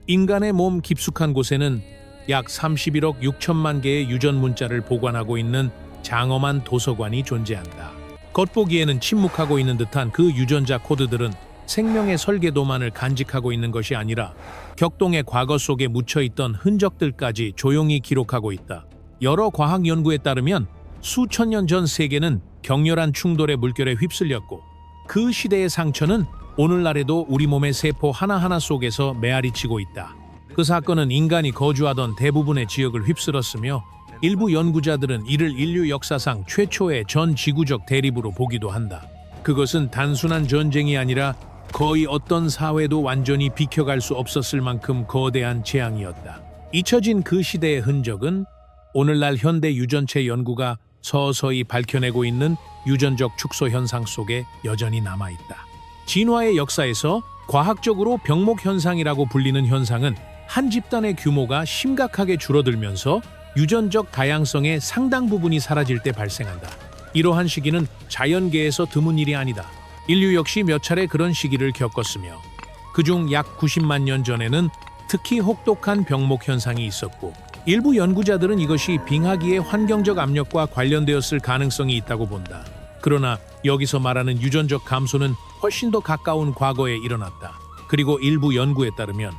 인간의 몸 깊숙한 곳에는 약 31억 6천만 개의 유전 문자를 보관하고 있는 장엄한 도서관이 존재한다. 겉보기에는 침묵하고 있는 듯한 그 유전자 코드들은 생명의 설계도만을 간직하고 있는 것이 아니라 격동의 과거 속에 묻혀있던 흔적들까지 조용히 기록하고 있다. 여러 과학 연구에 따르면 수천 년 전 세계는 격렬한 충돌의 물결에 휩쓸렸고 그 시대의 상처는 오늘날에도 우리 몸의 세포 하나하나 속에서 메아리치고 있다. 그 사건은 인간이 거주하던 대부분의 지역을 휩쓸었으며 일부 연구자들은 이를 인류 역사상 최초의 전 지구적 대립으로 보기도 한다. 그것은 단순한 전쟁이 아니라 거의 어떤 사회도 완전히 비켜갈 수 없었을 만큼 거대한 재앙이었다. 잊혀진 그 시대의 흔적은 오늘날 현대 유전체 연구가 서서히 밝혀내고 있는 유전적 축소 현상 속에 여전히 남아있다. 진화의 역사에서 과학적으로 병목 현상이라고 불리는 현상은 한 집단의 규모가 심각하게 줄어들면서 유전적 다양성의 상당 부분이 사라질 때 발생한다. 이러한 시기는 자연계에서 드문 일이 아니다. 인류 역시 몇 차례 그런 시기를 겪었으며 그중 약 90만 년 전에는 특히 혹독한 병목 현상이 있었고 일부 연구자들은 이것이 빙하기의 환경적 압력과 관련되었을 가능성이 있다고 본다. 그러나 여기서 말하는 유전적 감소는 훨씬 더 가까운 과거에 일어났다. 그리고 일부 연구에 따르면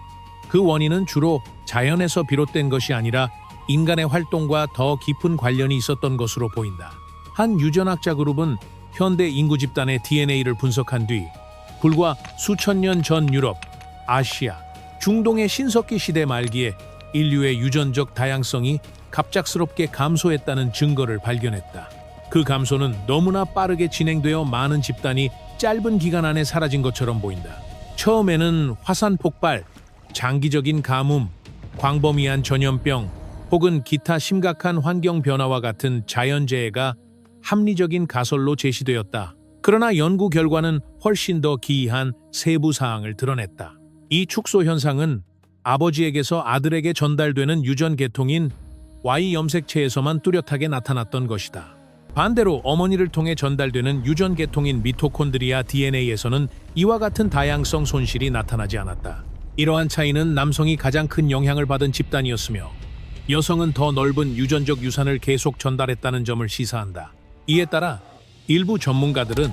그 원인은 주로 자연에서 비롯된 것이 아니라 인간의 활동과 더 깊은 관련이 있었던 것으로 보인다. 한 유전학자 그룹은 현대 인구 집단의 DNA를 분석한 뒤 불과 수천 년 전 유럽, 아시아, 중동의 신석기 시대 말기에 인류의 유전적 다양성이 갑작스럽게 감소했다는 증거를 발견했다. 그 감소는 너무나 빠르게 진행되어 많은 집단이 짧은 기간 안에 사라진 것처럼 보인다. 처음에는 화산 폭발, 장기적인 가뭄, 광범위한 전염병 혹은 기타 심각한 환경 변화와 같은 자연재해가 합리적인 가설로 제시되었다. 그러나 연구 결과는 훨씬 더 기이한 세부 사항을 드러냈다. 이 축소 현상은 아버지에게서 아들에게 전달되는 유전 계통인 Y 염색체에서만 뚜렷하게 나타났던 것이다. 반대로 어머니를 통해 전달되는 유전 계통인 미토콘드리아 DNA에서는 이와 같은 다양성 손실이 나타나지 않았다. 이러한 차이는 남성이 가장 큰 영향을 받은 집단이었으며 여성은 더 넓은 유전적 유산을 계속 전달했다는 점을 시사한다. 이에 따라 일부 전문가들은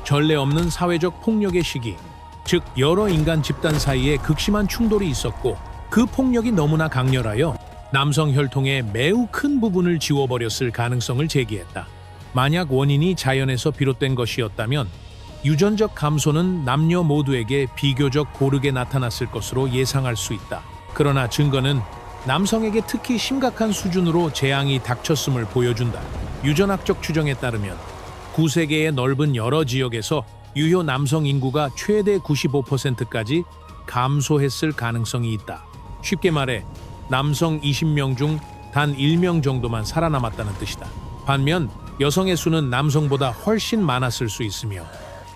전례 없는 사회적 폭력의 시기, 즉 여러 인간 집단 사이에 극심한 충돌이 있었고 그 폭력이 너무나 강렬하여 남성 혈통의 매우 큰 부분을 지워버렸을 가능성을 제기했다. 만약 원인이 자연에서 비롯된 것이었다면 유전적 감소는 남녀 모두에게 비교적 고르게 나타났을 것으로 예상할 수 있다. 그러나 증거는 남성에게 특히 심각한 수준으로 재앙이 닥쳤음을 보여준다. 유전학적 추정에 따르면 9세계의 넓은 여러 지역에서 유효 남성 인구가 최대 95%까지 감소했을 가능성이 있다. 쉽게 말해 남성 20명 중 단 1명 정도만 살아남았다는 뜻이다. 반면 여성의 수는 남성보다 훨씬 많았을 수 있으며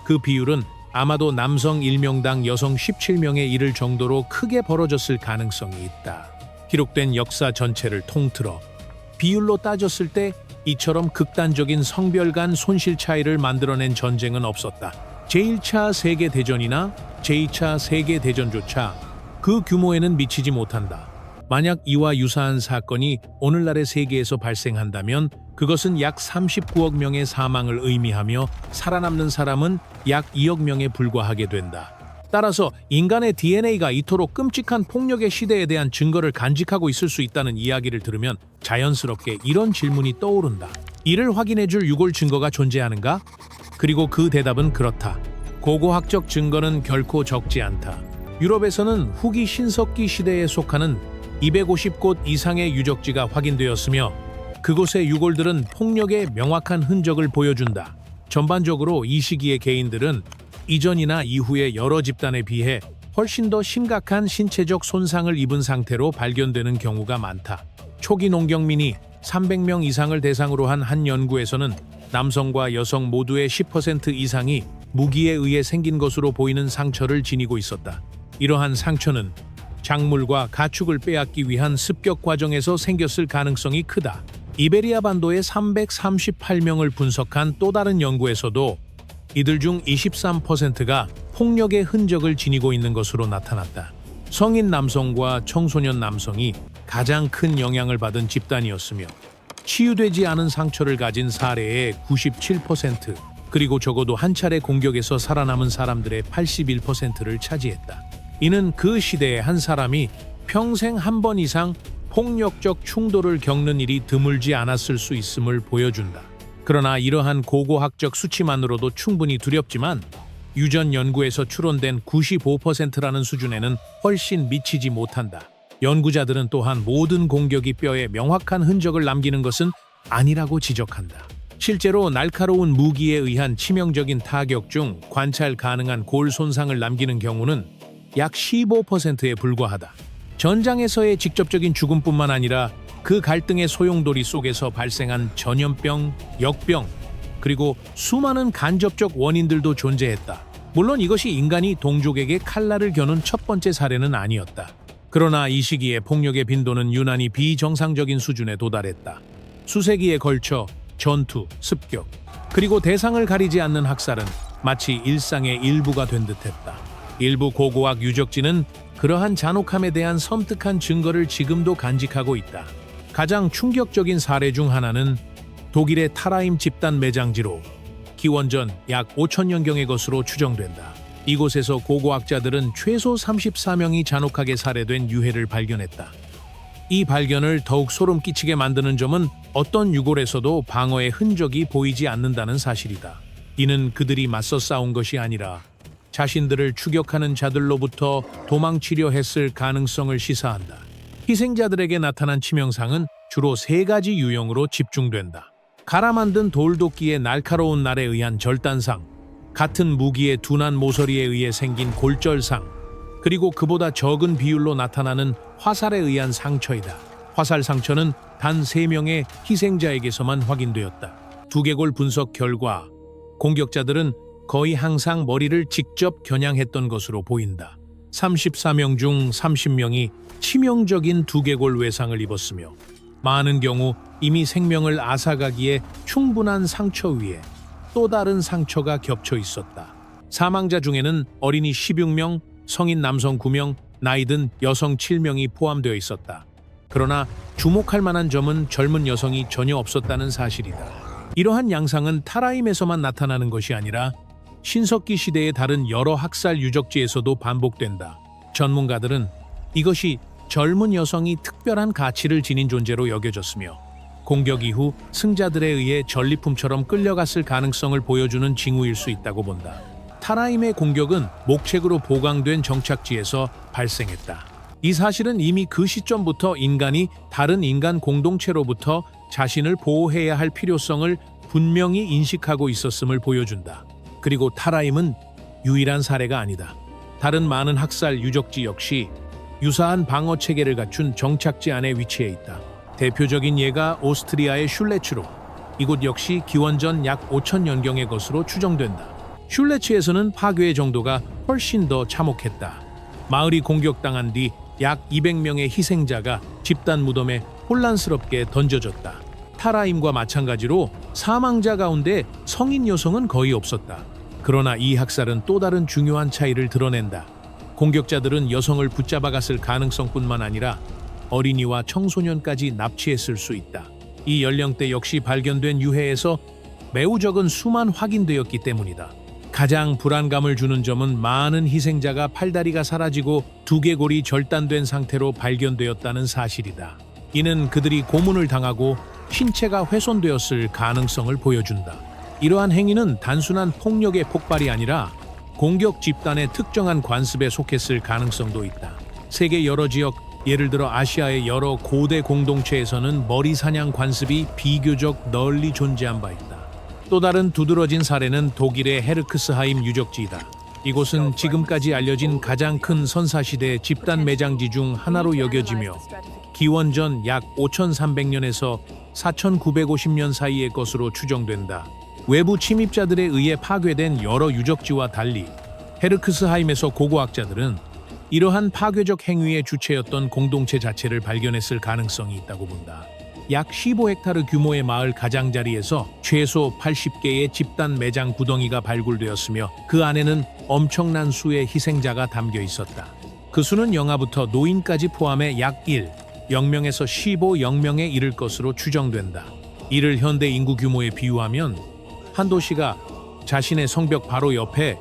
그 비율은 아마도 남성 1명당 여성 17명에 이를 정도로 크게 벌어졌을 가능성이 있다. 기록된 역사 전체를 통틀어 비율로 따졌을 때 이처럼 극단적인 성별 간 손실 차이를 만들어낸 전쟁은 없었다. 제1차 세계대전이나 제2차 세계대전조차 그 규모에는 미치지 못한다. 만약 이와 유사한 사건이 오늘날의 세계에서 발생한다면 그것은 약 39억 명의 사망을 의미하며 살아남는 사람은 약 2억 명에 불과하게 된다. 따라서 인간의 DNA가 이토록 끔찍한 폭력의 시대에 대한 증거를 간직하고 있을 수 있다는 이야기를 들으면 자연스럽게 이런 질문이 떠오른다. 이를 확인해줄 유골 증거가 존재하는가? 그리고 그 대답은 그렇다. 고고학적 증거는 결코 적지 않다. 유럽에서는 후기 신석기 시대에 속하는 250곳 이상의 유적지가 확인되었으며 그곳의 유골들은 폭력의 명확한 흔적을 보여준다. 전반적으로 이 시기의 개인들은 이전이나 이후의 여러 집단에 비해 훨씬 더 심각한 신체적 손상을 입은 상태로 발견되는 경우가 많다. 초기 농경민이 300명 이상을 대상으로 한 연구에서는 남성과 여성 모두의 10% 이상이 무기에 의해 생긴 것으로 보이는 상처를 지니고 있었다. 이러한 상처는 작물과 가축을 빼앗기 위한 습격 과정에서 생겼을 가능성이 크다. 이베리아 반도의 338명을 분석한 또 다른 연구에서도 이들 중 23%가 폭력의 흔적을 지니고 있는 것으로 나타났다. 성인 남성과 청소년 남성이 가장 큰 영향을 받은 집단이었으며 치유되지 않은 상처를 가진 사례의 97%, 그리고 적어도 한 차례 공격에서 살아남은 사람들의 81%를 차지했다. 이는 그 시대의 한 사람이 평생 한 번 이상 폭력적 충돌을 겪는 일이 드물지 않았을 수 있음을 보여준다. 그러나 이러한 고고학적 수치만으로도 충분히 두렵지만 유전 연구에서 추론된 95%라는 수준에는 훨씬 미치지 못한다. 연구자들은 또한 모든 공격이 뼈에 명확한 흔적을 남기는 것은 아니라고 지적한다. 실제로 날카로운 무기에 의한 치명적인 타격 중 관찰 가능한 골 손상을 남기는 경우는 약 15%에 불과하다. 전장에서의 직접적인 죽음뿐만 아니라 그 갈등의 소용돌이 속에서 발생한 전염병, 역병, 그리고 수많은 간접적 원인들도 존재했다. 물론 이것이 인간이 동족에게 칼날을 겨눈 첫 번째 사례는 아니었다. 그러나 이 시기에 폭력의 빈도는 유난히 비정상적인 수준에 도달했다. 수세기에 걸쳐 전투, 습격, 그리고 대상을 가리지 않는 학살은 마치 일상의 일부가 된 듯했다. 일부 고고학 유적지는 그러한 잔혹함에 대한 섬뜩한 증거를 지금도 간직하고 있다. 가장 충격적인 사례 중 하나는 독일의 타라임 집단 매장지로 기원전 약 5천년경의 것으로 추정된다. 이곳에서 고고학자들은 최소 34명이 잔혹하게 살해된 유해를 발견했다. 이 발견을 더욱 소름 끼치게 만드는 점은 어떤 유골에서도 방어의 흔적이 보이지 않는다는 사실이다. 이는 그들이 맞서 싸운 것이 아니라 자신들을 추격하는 자들로부터 도망치려 했을 가능성을 시사한다. 희생자들에게 나타난 치명상은 주로 세 가지 유형으로 집중된다. 갈아 만든 돌도끼의 날카로운 날에 의한 절단상, 같은 무기의 둔한 모서리에 의해 생긴 골절상, 그리고 그보다 적은 비율로 나타나는 화살에 의한 상처이다. 화살 상처는 단 3명의 희생자에게서만 확인되었다. 두개골 분석 결과 공격자들은 거의 항상 머리를 직접 겨냥했던 것으로 보인다. 34명 중 30명이 치명적인 두개골 외상을 입었으며 많은 경우 이미 생명을 앗아가기에 충분한 상처 위에 또 다른 상처가 겹쳐 있었다. 사망자 중에는 어린이 16명, 성인 남성 9명, 나이든 여성 7명이 포함되어 있었다. 그러나 주목할 만한 점은 젊은 여성이 전혀 없었다는 사실이다. 이러한 양상은 타라임에서만 나타나는 것이 아니라 신석기 시대의 다른 여러 학살 유적지에서도 반복된다. 전문가들은 이것이 젊은 여성이 특별한 가치를 지닌 존재로 여겨졌으며 공격 이후 승자들에 의해 전리품처럼 끌려갔을 가능성을 보여주는 징후일 수 있다고 본다. 타라임의 공격은 목책으로 보강된 정착지에서 발생했다. 이 사실은 이미 그 시점부터 인간이 다른 인간 공동체로부터 자신을 보호해야 할 필요성을 분명히 인식하고 있었음을 보여준다. 그리고 타라임은 유일한 사례가 아니다. 다른 많은 학살 유적지 역시 유사한 방어 체계를 갖춘 정착지 안에 위치해 있다. 대표적인 예가 오스트리아의 슐레츠로, 이곳 역시 기원전 약 5천년경의 것으로 추정된다. 슐레츠에서는 파괴의 정도가 훨씬 더 참혹했다. 마을이 공격당한 뒤 약 200명의 희생자가 집단 무덤에 혼란스럽게 던져졌다. 타라임과 마찬가지로 사망자 가운데 성인 여성은 거의 없었다. 그러나 이 학살은 또 다른 중요한 차이를 드러낸다. 공격자들은 여성을 붙잡아갔을 가능성뿐만 아니라 어린이와 청소년까지 납치했을 수 있다. 이 연령대 역시 발견된 유해에서 매우 적은 수만 확인되었기 때문이다. 가장 불안감을 주는 점은 많은 희생자가 팔다리가 사라지고 두개골이 절단된 상태로 발견되었다는 사실이다. 이는 그들이 고문을 당하고 신체가 훼손되었을 가능성을 보여준다. 이러한 행위는 단순한 폭력의 폭발이 아니라 공격 집단의 특정한 관습에 속했을 가능성도 있다. 세계 여러 지역, 예를 들어 아시아의 여러 고대 공동체에서는 머리 사냥 관습이 비교적 널리 존재한 바 있다. 또 다른 두드러진 사례는 독일의 헤르크스하임 유적지이다. 이곳은 지금까지 알려진 가장 큰 선사시대 집단 매장지 중 하나로 여겨지며 기원전 약 5300년에서 4950년 사이의 것으로 추정된다. 외부 침입자들에 의해 파괴된 여러 유적지와 달리 헤르크스하임에서 고고학자들은 이러한 파괴적 행위의 주체였던 공동체 자체를 발견했을 가능성이 있다고 본다. 약 15헥타르 규모의 마을 가장자리에서 최소 80개의 집단 매장 구덩이가 발굴되었으며 그 안에는 엄청난 수의 희생자가 담겨 있었다. 그 수는 영아부터 노인까지 포함해 약 1, 0명에서 15, 0명에 이를 것으로 추정된다. 이를 현대 인구 규모에 비유하면 한 도시가 자신의 성벽 바로 옆에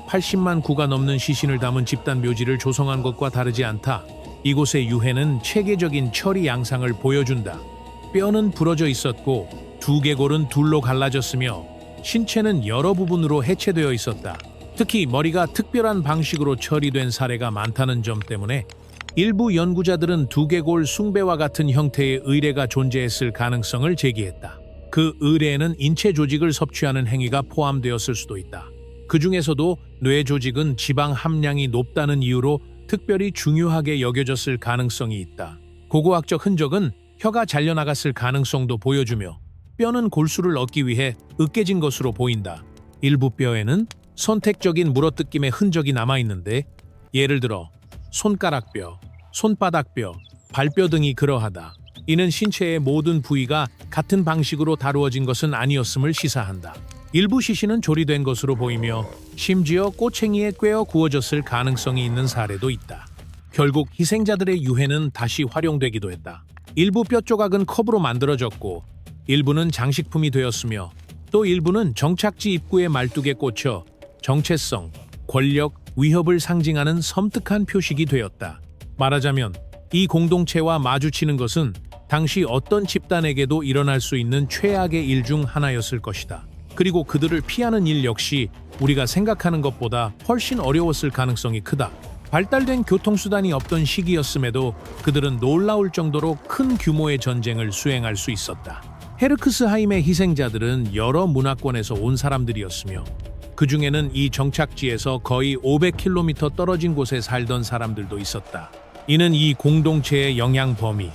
80만 구가 넘는 시신을 담은 집단 묘지를 조성한 것과 다르지 않다. 이곳의 유해는 체계적인 처리 양상을 보여준다. 뼈는 부러져 있었고 두개골은 둘로 갈라졌으며 신체는 여러 부분으로 해체되어 있었다. 특히 머리가 특별한 방식으로 처리된 사례가 많다는 점 때문에 일부 연구자들은 두개골 숭배와 같은 형태의 의뢰가 존재했을 가능성을 제기했다. 그 의뢰에는 인체 조직을 섭취하는 행위가 포함되었을 수도 있다. 그 중에서도 뇌 조직은 지방 함량이 높다는 이유로 특별히 중요하게 여겨졌을 가능성이 있다. 고고학적 흔적은 혀가 잘려나갔을 가능성도 보여주며 뼈는 골수를 얻기 위해 으깨진 것으로 보인다. 일부 뼈에는 선택적인 물어뜯김의 흔적이 남아있는데 예를 들어 손가락뼈, 손바닥뼈, 발뼈 등이 그러하다. 이는 신체의 모든 부위가 같은 방식으로 다루어진 것은 아니었음을 시사한다. 일부 시신은 조리된 것으로 보이며 심지어 꼬챙이에 꿰어 구워졌을 가능성이 있는 사례도 있다. 결국 희생자들의 유해는 다시 활용되기도 했다. 일부 뼈 조각은 컵으로 만들어졌고 일부는 장식품이 되었으며 또 일부는 정착지 입구의 말뚝에 꽂혀 정체성, 권력, 위협을 상징하는 섬뜩한 표식이 되었다. 말하자면 이 공동체와 마주치는 것은 당시 어떤 집단에게도 일어날 수 있는 최악의 일 중 하나였을 것이다. 그리고 그들을 피하는 일 역시 우리가 생각하는 것보다 훨씬 어려웠을 가능성이 크다. 발달된 교통수단이 없던 시기였음에도 그들은 놀라울 정도로 큰 규모의 전쟁을 수행할 수 있었다. 헤르크스하임의 희생자들은 여러 문화권에서 온 사람들이었으며 그 중에는 이 정착지에서 거의 500km 떨어진 곳에 살던 사람들도 있었다. 이는 이 공동체의 영향 범위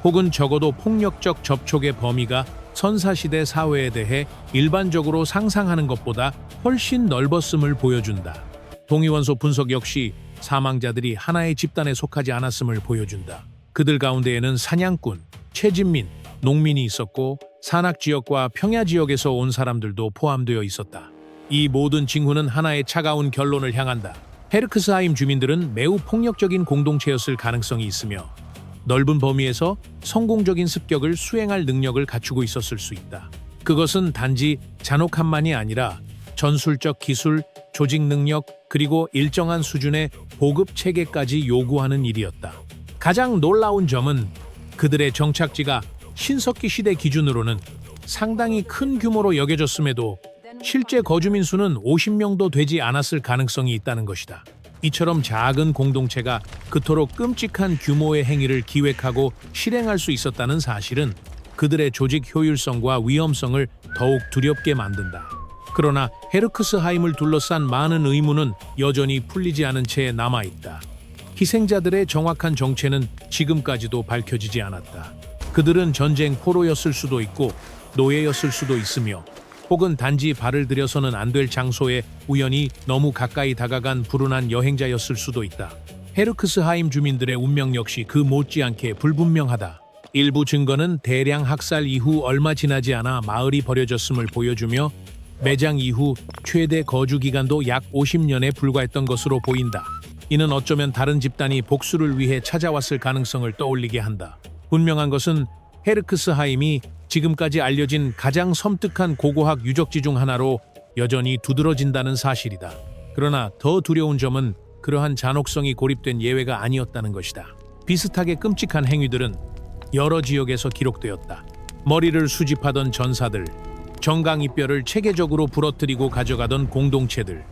혹은 적어도 폭력적 접촉의 범위가 선사시대 사회에 대해 일반적으로 상상하는 것보다 훨씬 넓었음을 보여준다. 동위원소 분석 역시 사망자들이 하나의 집단에 속하지 않았음을 보여준다. 그들 가운데에는 사냥꾼, 채집민, 농민이 있었고 산악지역과 평야지역에서 온 사람들도 포함되어 있었다. 이 모든 징후는 하나의 차가운 결론을 향한다. 헤르크스하임 주민들은 매우 폭력적인 공동체였을 가능성이 있으며 넓은 범위에서 성공적인 습격을 수행할 능력을 갖추고 있었을 수 있다. 그것은 단지 잔혹함만이 아니라 전술적 기술, 조직 능력, 그리고 일정한 수준의 보급 체계까지 요구하는 일이었다. 가장 놀라운 점은 그들의 정착지가 신석기 시대 기준으로는 상당히 큰 규모로 여겨졌음에도 실제 거주민 수는 50명도 되지 않았을 가능성이 있다는 것이다. 이처럼 작은 공동체가 그토록 끔찍한 규모의 행위를 기획하고 실행할 수 있었다는 사실은 그들의 조직 효율성과 위험성을 더욱 두렵게 만든다. 그러나 헤르크스하임을 둘러싼 많은 의문은 여전히 풀리지 않은 채 남아있다. 희생자들의 정확한 정체는 지금까지도 밝혀지지 않았다. 그들은 전쟁 포로였을 수도 있고 노예였을 수도 있으며 혹은 단지 발을 들여서는 안 될 장소에 우연히 너무 가까이 다가간 불운한 여행자였을 수도 있다. 헤르크스하임 주민들의 운명 역시 그 못지않게 불분명하다. 일부 증거는 대량 학살 이후 얼마 지나지 않아 마을이 버려졌음을 보여주며 매장 이후 최대 거주 기간도 약 50년에 불과했던 것으로 보인다. 이는 어쩌면 다른 집단이 복수를 위해 찾아왔을 가능성을 떠올리게 한다. 분명한 것은 헤르크스하임이 지금까지 알려진 가장 섬뜩한 고고학 유적지 중 하나로 여전히 두드러진다는 사실이다. 그러나 더 두려운 점은 그러한 잔혹성이 고립된 예외가 아니었다는 것이다. 비슷하게 끔찍한 행위들은 여러 지역에서 기록되었다. 머리를 수집하던 전사들, 정강이뼈를 체계적으로 부러뜨리고 가져가던 공동체들,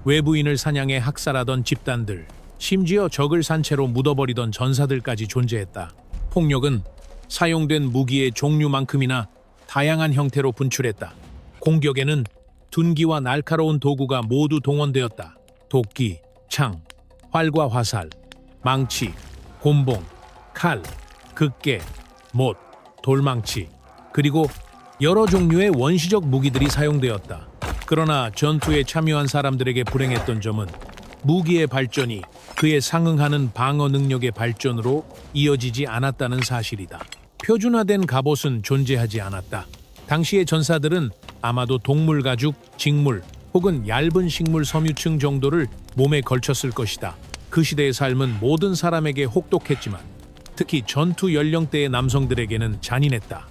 외부인을 사냥해 학살하던 집단들, 심지어 적을 산채로 묻어버리던 전사들까지 존재했다. 폭력은 사용된 무기의 종류만큼이나 다양한 형태로 분출했다. 공격에는 둔기와 날카로운 도구가 모두 동원되었다. 도끼, 창, 활과 화살, 망치, 곤봉, 칼, 극계, 못, 돌망치, 그리고 여러 종류의 원시적 무기들이 사용되었다. 그러나 전투에 참여한 사람들에게 불행했던 점은 무기의 발전이 그에 상응하는 방어 능력의 발전으로 이어지지 않았다는 사실이다. 표준화된 갑옷은 존재하지 않았다. 당시의 전사들은 아마도 동물 가죽, 직물 혹은 얇은 식물 섬유층 정도를 몸에 걸쳤을 것이다. 그 시대의 삶은 모든 사람에게 혹독했지만 특히 전투 연령대의 남성들에게는 잔인했다.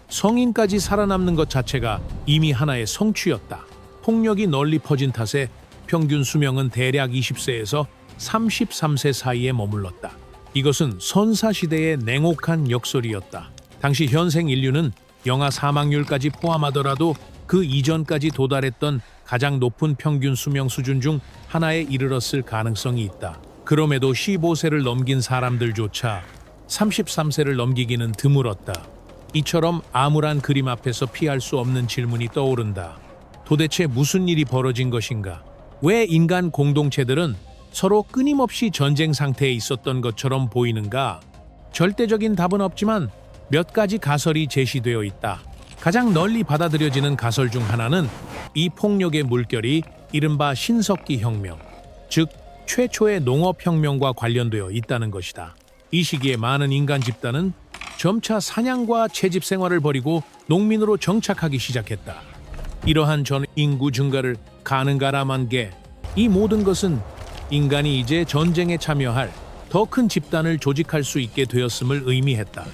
성인까지 살아남는 것 자체가 이미 하나의 성취였다. 폭력이 널리 퍼진 탓에 평균 수명은 대략 20세에서 33세 사이에 머물렀다. 이것은 선사시대의 냉혹한 역설이었다. 당시 현생 인류는 영아 사망률까지 포함하더라도 그 이전까지 도달했던 가장 높은 평균 수명 수준 중 하나에 이르렀을 가능성이 있다. 그럼에도 15세를 넘긴 사람들조차 33세를 넘기기는 드물었다. 이처럼 암울한 그림 앞에서 피할 수 없는 질문이 떠오른다. 도대체 무슨 일이 벌어진 것인가? 왜 인간 공동체들은 서로 끊임없이 전쟁 상태에 있었던 것처럼 보이는가? 절대적인 답은 없지만 몇 가지 가설이 제시되어 있다. 가장 널리 받아들여지는 가설 중 하나는 이 폭력의 물결이 이른바 신석기 혁명, 즉 최초의 농업혁명과 관련되어 있다는 것이다. 이 시기에 많은 인간 집단은 점차 사냥과 채집 생활을 버리고 농민으로 정착하기 시작했다. 이러한 전 인구 증가를 가능가람한 게 이 모든 것은 인간이 이제 전쟁에 참여할 더 큰 집단을 조직할 수 있게 되었음을 의미했다.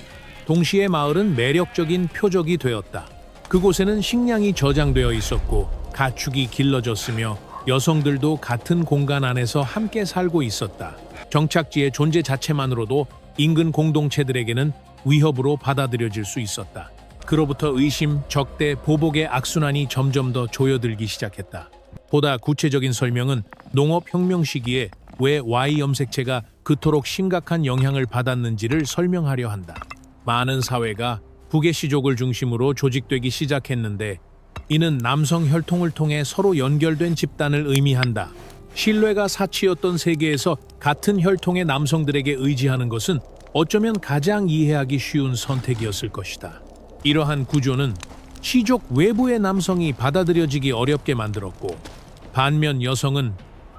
동시에 마을은 매력적인 표적이 되었다. 그곳에는 식량이 저장되어 있었고 가축이 길러졌으며 여성들도 같은 공간 안에서 함께 살고 있었다. 정착지의 존재 자체만으로도 인근 공동체들에게는 위협으로 받아들여질 수 있었다. 그로부터 의심, 적대, 보복의 악순환이 점점 더 조여들기 시작했다. 보다 구체적인 설명은 농업혁명 시기에 왜 Y 염색체가 그토록 심각한 영향을 받았는지를 설명하려 한다. 많은 사회가 부계시족을 중심으로 조직되기 시작했는데 이는 남성 혈통을 통해 서로 연결된 집단을 의미한다. 신뢰가 사치였던 세계에서 같은 혈통의 남성들에게 의지하는 것은 어쩌면 가장 이해하기 쉬운 선택이었을 것이다. 이러한 구조는 시족 외부의 남성이 받아들여지기 어렵게 만들었고 반면 여성은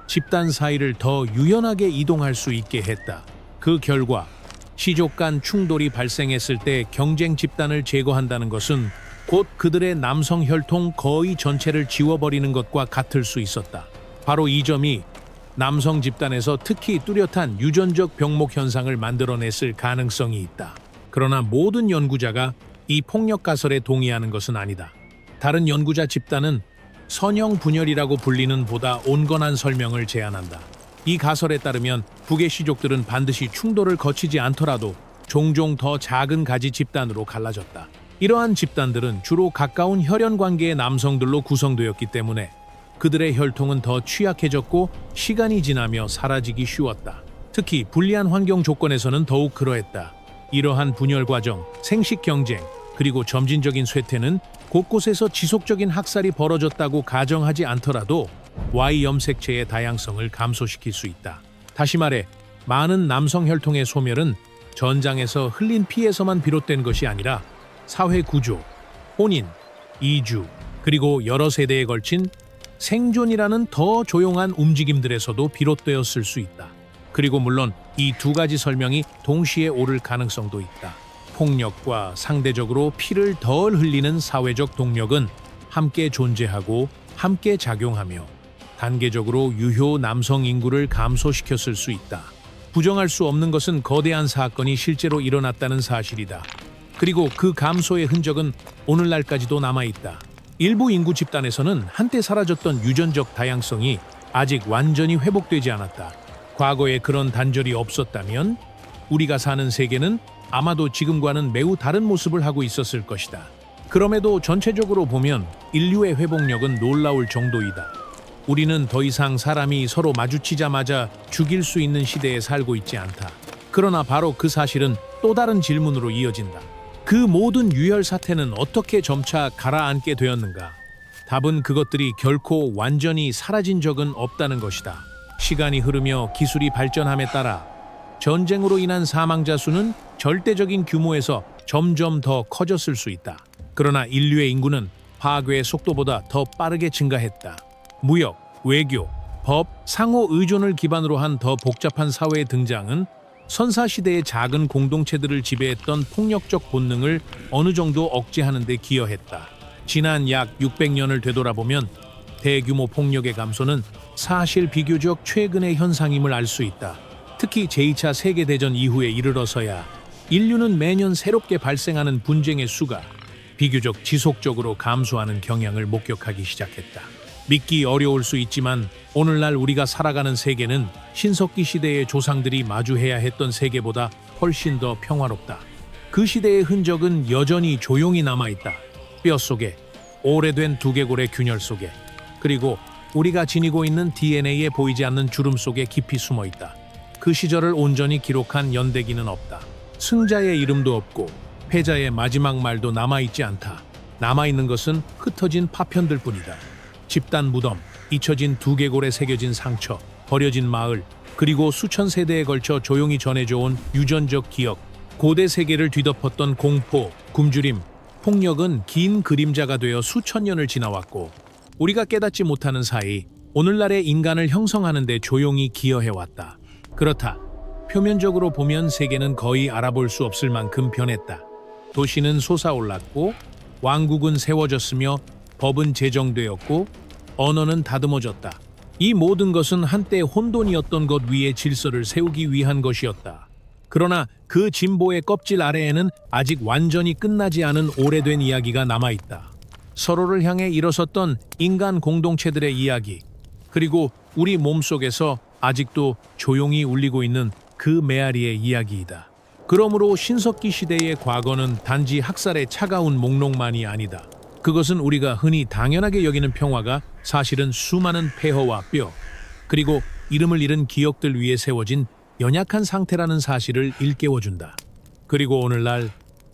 집단 사이를 더 유연하게 이동할 수 있게 했다. 그 결과 시족 간 충돌이 발생했을 때 경쟁 집단을 제거한다는 것은 곧 그들의 남성 혈통 거의 전체를 지워버리는 것과 같을 수 있었다. 바로 이 점이 남성 집단에서 특히 뚜렷한 유전적 병목 현상을 만들어냈을 가능성이 있다. 그러나 모든 연구자가 이 폭력 가설에 동의하는 것은 아니다. 다른 연구자 집단은 선형 분열이라고 불리는 보다 온건한 설명을 제안한다. 이 가설에 따르면 북의 시족들은 반드시 충돌을 거치지 않더라도 종종 더 작은 가지 집단으로 갈라졌다. 이러한 집단들은 주로 가까운 혈연 관계의 남성들로 구성되었기 때문에 그들의 혈통은 더 취약해졌고 시간이 지나며 사라지기 쉬웠다. 특히 불리한 환경 조건에서는 더욱 그러했다. 이러한 분열 과정, 생식 경쟁, 그리고 점진적인 쇠퇴는 곳곳에서 지속적인 학살이 벌어졌다고 가정하지 않더라도 Y 염색체의 다양성을 감소시킬 수 있다. 다시 말해, 많은 남성 혈통의 소멸은 전장에서 흘린 피에서만 비롯된 것이 아니라 사회 구조, 혼인, 이주, 그리고 여러 세대에 걸친 생존이라는 더 조용한 움직임들에서도 비롯되었을 수 있다. 그리고 물론 이 두 가지 설명이 동시에 옳을 가능성도 있다. 폭력과 상대적으로 피를 덜 흘리는 사회적 동력은 함께 존재하고 함께 작용하며 단계적으로 유효 남성 인구를 감소시켰을 수 있다. 부정할 수 없는 것은 거대한 사건이 실제로 일어났다는 사실이다. 그리고 그 감소의 흔적은 오늘날까지도 남아있다. 일부 인구 집단에서는 한때 사라졌던 유전적 다양성이 아직 완전히 회복되지 않았다. 과거에 그런 단절이 없었다면 우리가 사는 세계는 아마도 지금과는 매우 다른 모습을 하고 있었을 것이다. 그럼에도 전체적으로 보면 인류의 회복력은 놀라울 정도이다. 우리는 더 이상 사람이 서로 마주치자마자 죽일 수 있는 시대에 살고 있지 않다. 그러나 바로 그 사실은 또 다른 질문으로 이어진다. 그 모든 유혈 사태는 어떻게 점차 가라앉게 되었는가? 답은 그것들이 결코 완전히 사라진 적은 없다는 것이다. 시간이 흐르며 기술이 발전함에 따라 전쟁으로 인한 사망자 수는 절대적인 규모에서 점점 더 커졌을 수 있다. 그러나 인류의 인구는 파괴의 속도보다 더 빠르게 증가했다. 무역, 외교, 법, 상호 의존을 기반으로 한 더 복잡한 사회의 등장은 선사시대의 작은 공동체들을 지배했던 폭력적 본능을 어느 정도 억제하는 데 기여했다. 지난 약 600년을 되돌아보면 대규모 폭력의 감소는 사실 비교적 최근의 현상임을 알 수 있다. 특히 제2차 세계대전 이후에 이르러서야 인류는 매년 새롭게 발생하는 분쟁의 수가 비교적 지속적으로 감소하는 경향을 목격하기 시작했다. 믿기 어려울 수 있지만 오늘날 우리가 살아가는 세계는 신석기 시대의 조상들이 마주해야 했던 세계보다 훨씬 더 평화롭다. 그 시대의 흔적은 여전히 조용히 남아있다. 뼛속에, 오래된 두개골의 균열 속에, 그리고 우리가 지니고 있는 DNA에 보이지 않는 주름 속에 깊이 숨어있다. 그 시절을 온전히 기록한 연대기는 없다. 승자의 이름도 없고 패자의 마지막 말도 남아있지 않다. 남아있는 것은 흩어진 파편들 뿐이다. 집단 무덤, 잊혀진 두개골에 새겨진 상처, 버려진 마을, 그리고 수천 세대에 걸쳐 조용히 전해져온 유전적 기억, 고대 세계를 뒤덮었던 공포, 굶주림, 폭력은 긴 그림자가 되어 수천 년을 지나왔고 우리가 깨닫지 못하는 사이 오늘날의 인간을 형성하는 데 조용히 기여해왔다. 그렇다. 표면적으로 보면 세계는 거의 알아볼 수 없을 만큼 변했다. 도시는 솟아올랐고 왕국은 세워졌으며 법은 제정되었고 언어는 다듬어졌다. 이 모든 것은 한때 혼돈이었던 것 위에 질서를 세우기 위한 것이었다. 그러나 그 진보의 껍질 아래에는 아직 완전히 끝나지 않은 오래된 이야기가 남아있다. 서로를 향해 일어섰던 인간 공동체들의 이야기, 그리고 우리 몸속에서 아직도 조용히 울리고 있는 그 메아리의 이야기이다. 그러므로 신석기 시대의 과거는 단지 학살의 차가운 목록만이 아니다. 그것은 우리가 흔히 당연하게 여기는 평화가 사실은 수많은 폐허와 뼈, 그리고 이름을 잃은 기억들 위에 세워진 연약한 상태라는 사실을 일깨워준다. 그리고 오늘날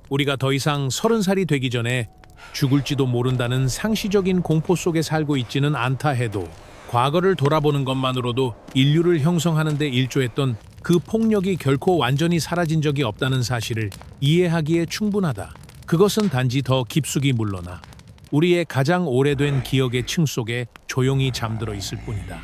우리가 더 이상 30살이 되기 전에 죽을지도 모른다는 상시적인 공포 속에 살고 있지는 않다 해도 과거를 돌아보는 것만으로도 인류를 형성하는 데 일조했던 그 폭력이 결코 완전히 사라진 적이 없다는 사실을 이해하기에 충분하다. 그것은 단지 더 깊숙이 물러나 우리의 가장 오래된 기억의 층 속에 조용히 잠들어 있을 뿐이다.